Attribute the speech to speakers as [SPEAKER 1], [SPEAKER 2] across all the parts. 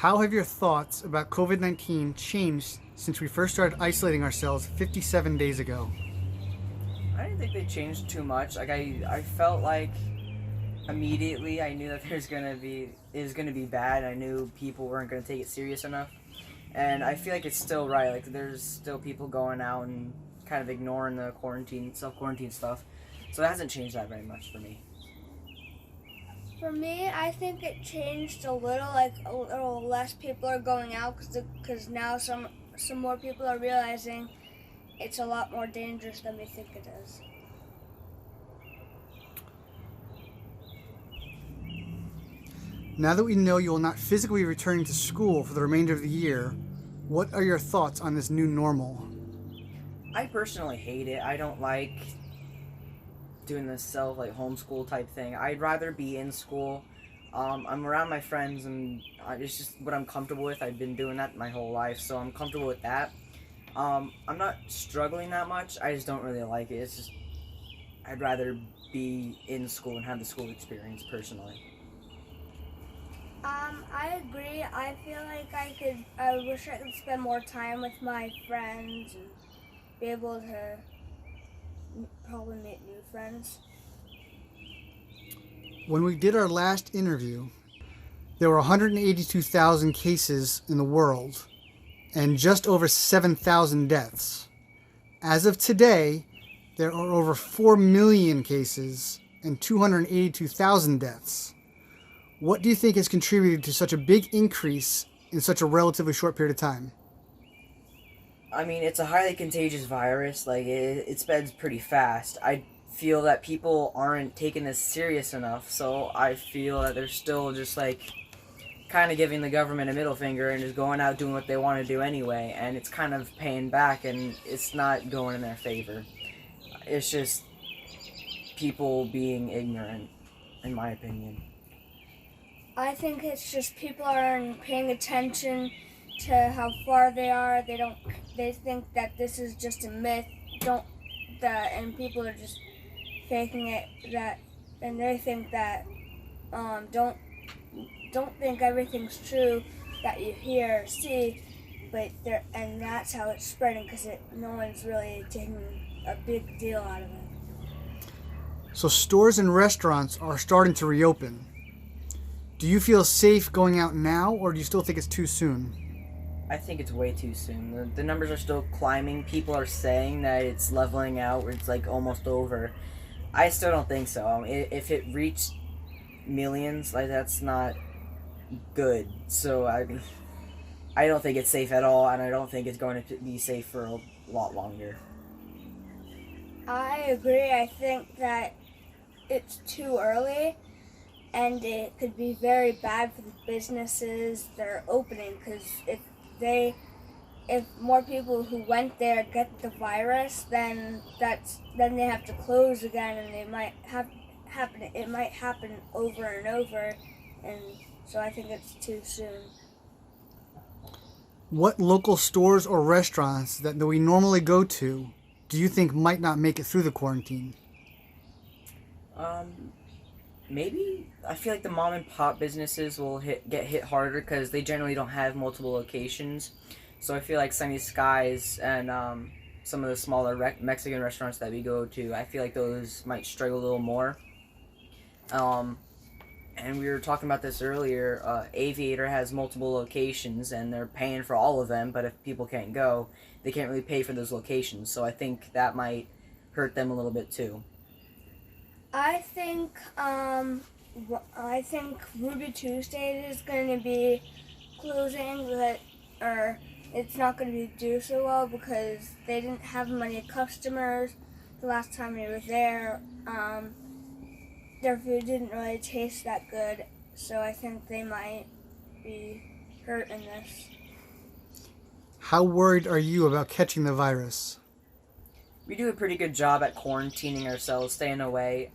[SPEAKER 1] How have your thoughts about COVID-19 changed since we first started isolating ourselves 57 days ago?
[SPEAKER 2] I didn't think they changed too much. I felt like immediately I knew that it was gonna be bad. I knew people weren't gonna take it serious enough, and I feel like it's still right. Like there's still people going out and kind of ignoring the self quarantine stuff. So it hasn't changed that very much for me.
[SPEAKER 3] For me, I think it changed a little. Like a little less people are going out because now some more people are realizing it's a lot more dangerous than we think it is.
[SPEAKER 1] Now that we know you will not physically return to school for the remainder of the year, what are your thoughts on this new normal?
[SPEAKER 2] I personally hate it. I don't like doing this homeschool type thing. I'd rather be in school. I'm around my friends, and it's just what I'm comfortable with. I've been doing that my whole life, so I'm comfortable with that. I'm not struggling that much. I just don't really like it. It's just I'd rather be in school and have the school experience personally.
[SPEAKER 3] I agree. I feel like I wish I could spend more time with my friends and be able to probably meet new friends.
[SPEAKER 1] When we did our last interview, there were 182,000 cases in the world and just over 7,000 deaths. As of today, there are over 4 million cases and 282,000 deaths. What do you think has contributed to such a big increase in such a relatively short period of time?
[SPEAKER 2] I mean, it's a highly contagious virus. Like it spreads pretty fast. I feel that people aren't taking this serious enough. So I feel that they're still just kind of giving the government a middle finger and just going out doing what they want to do anyway. And it's kind of paying back, and it's not going in their favor. It's just people being ignorant, in my opinion.
[SPEAKER 3] I think it's just people aren't paying attention to how far they are. They think that this is just a myth. And people are just faking it. And they think that don't think everything's true that you hear or see, and that's how it's spreading because no one's really taking a big deal out of it.
[SPEAKER 1] So stores and restaurants are starting to reopen. Do you feel safe going out now, or do you still think it's too soon?
[SPEAKER 2] I think it's way too soon. The numbers are still climbing. People are saying that it's leveling out, where it's almost over. I still don't think so. If it reached millions, that's not good. So I don't think it's safe at all, and I don't think it's going to be safe for a lot longer.
[SPEAKER 3] I agree. I think that it's too early, and it could be very bad for the businesses that are opening, because if more people who went there get the virus, then they have to close again, and it might happen over and over, and so I think it's too soon.
[SPEAKER 1] What local stores or restaurants that we normally go to do you think might not make it through the quarantine?
[SPEAKER 2] Maybe I feel like the mom and pop businesses will get hit harder because they generally don't have multiple locations. So I feel like Sunny Skies and some of the smaller Mexican restaurants that we go to, I feel like those might struggle a little more. And we were talking about this earlier. Aviator has multiple locations, and they're paying for all of them. But if people can't go, they can't really pay for those locations. So I think that might hurt them a little bit too.
[SPEAKER 3] I think Ruby Tuesday is going to be closing, or it's not going to do so well because they didn't have many customers the last time we were there. Their food didn't really taste that good, so I think they might be hurt in this.
[SPEAKER 1] How worried are you about catching the virus?
[SPEAKER 2] We do a pretty good job at quarantining ourselves, staying away.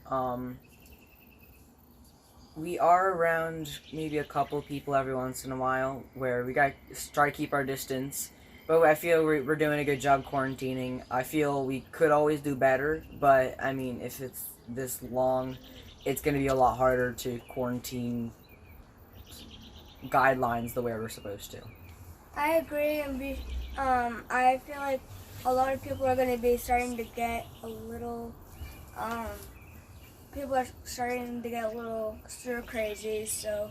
[SPEAKER 2] We are around maybe a couple people every once in a while where we got to try to keep our distance. But I feel we're doing a good job quarantining. I feel we could always do better, but I mean, if it's this long, it's going to be a lot harder to quarantine guidelines the way we're supposed to.
[SPEAKER 3] I agree, and I feel like a lot of people are going to be starting to get a little, people are starting to get a little stir crazy, so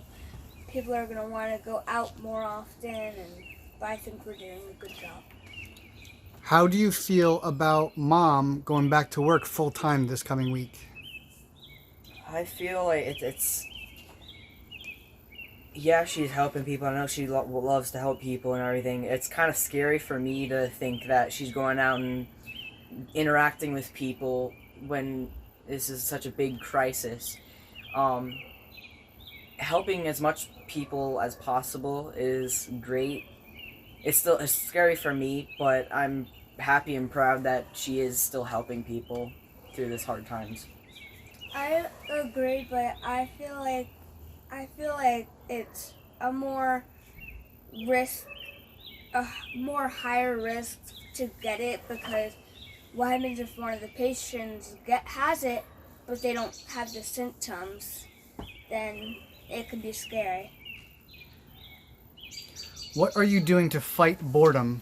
[SPEAKER 3] people are going to want to go out more often, but I think we're doing a good job.
[SPEAKER 1] How do you feel about Mom going back to work full time this coming week?
[SPEAKER 2] I feel like yeah, she's helping people. I know she loves to help people and everything. It's kind of scary for me to think that she's going out and interacting with people when this is such a big crisis. Helping as much people as possible is great. It's scary for me, but I'm happy and proud that she is still helping people through this hard times.
[SPEAKER 3] I agree, but I feel like it's a more higher risk to get it, because what happens if one of the patients has it, but they don't have the symptoms? Then it could be scary.
[SPEAKER 1] What are you doing to fight boredom?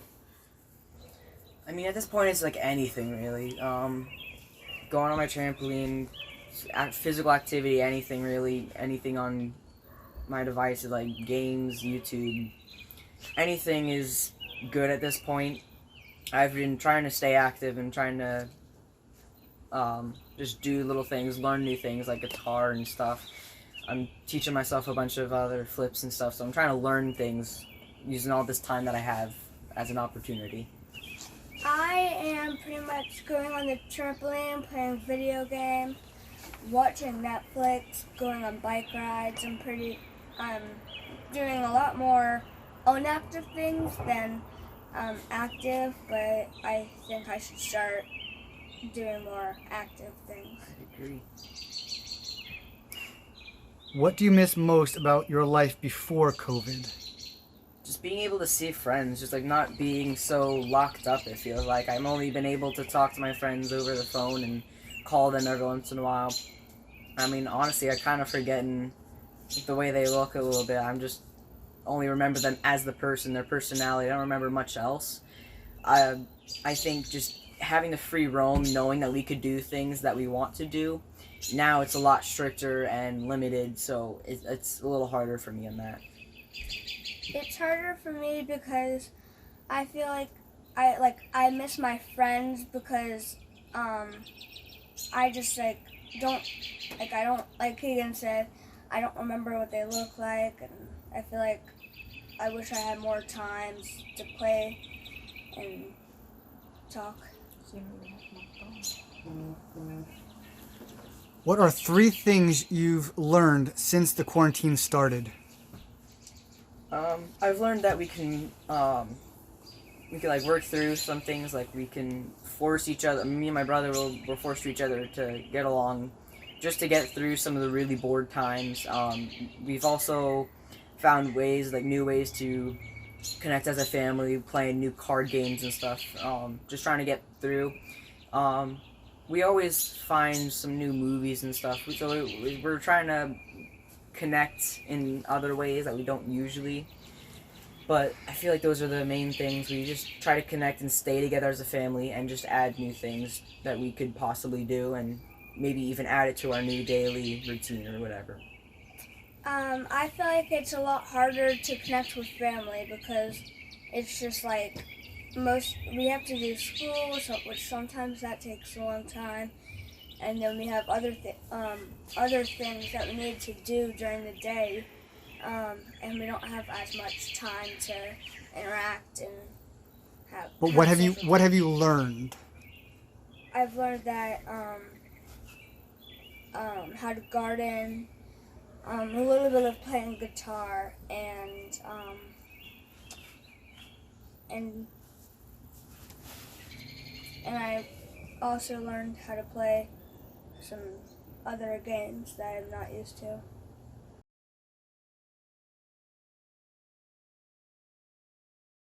[SPEAKER 2] I mean, at this point, it's like anything really. Going on my trampoline, physical activity, anything really, anything on my devices like games, YouTube, anything is good at this point. I've been trying to stay active and trying to just do little things, learn new things like guitar and stuff. I'm teaching myself a bunch of other flips and stuff, so I'm trying to learn things using all this time that I have as an opportunity.
[SPEAKER 3] I am pretty much going on the trampoline, playing video games, watching Netflix, going on bike rides. I'm doing a lot more inactive things than active, but I think I should start doing more active things.
[SPEAKER 2] I agree.
[SPEAKER 1] What do you miss most about your life before COVID?
[SPEAKER 2] Just being able to see friends, just like not being so locked up, it feels like. I've only been able to talk to my friends over the phone and call them every once in a while. I mean, honestly, I kind of forgetting the way they look a little bit. I'm just only remember them as the person, their personality. I don't remember much else. I think just having the free roam, knowing that we could do things that we want to do, now it's a lot stricter and limited, so it's a little harder for me on that.
[SPEAKER 3] It's harder for me because I feel like I miss my friends, because I just don't like Keegan said, I don't remember what they look like, and I feel like I wish I had more times to play and talk.
[SPEAKER 1] What are 3 things you've learned since the quarantine started?
[SPEAKER 2] I've learned that we can like work through some things, like we can force each other. Me and my brother will force each other to get along, just to get through some of the really bored times. We've also found new ways to connect as a family, playing new card games and stuff. Just trying to get through. We always find some new movies and stuff, so we're trying to connect in other ways that we don't usually. But I feel like those are the main things. We just try to connect and stay together as a family, and just add new things that we could possibly do, and maybe even add it to our new daily routine or whatever.
[SPEAKER 3] I feel like it's a lot harder to connect with family, because it's just like we have to do school, which sometimes that takes a long time, and then we have other things that we need to do during the day, and we don't have as much time to interact and have.
[SPEAKER 1] But what have you learned?
[SPEAKER 3] I've learned that how to garden, a little bit of playing guitar, and I also learned how to play some other games that I'm not used to.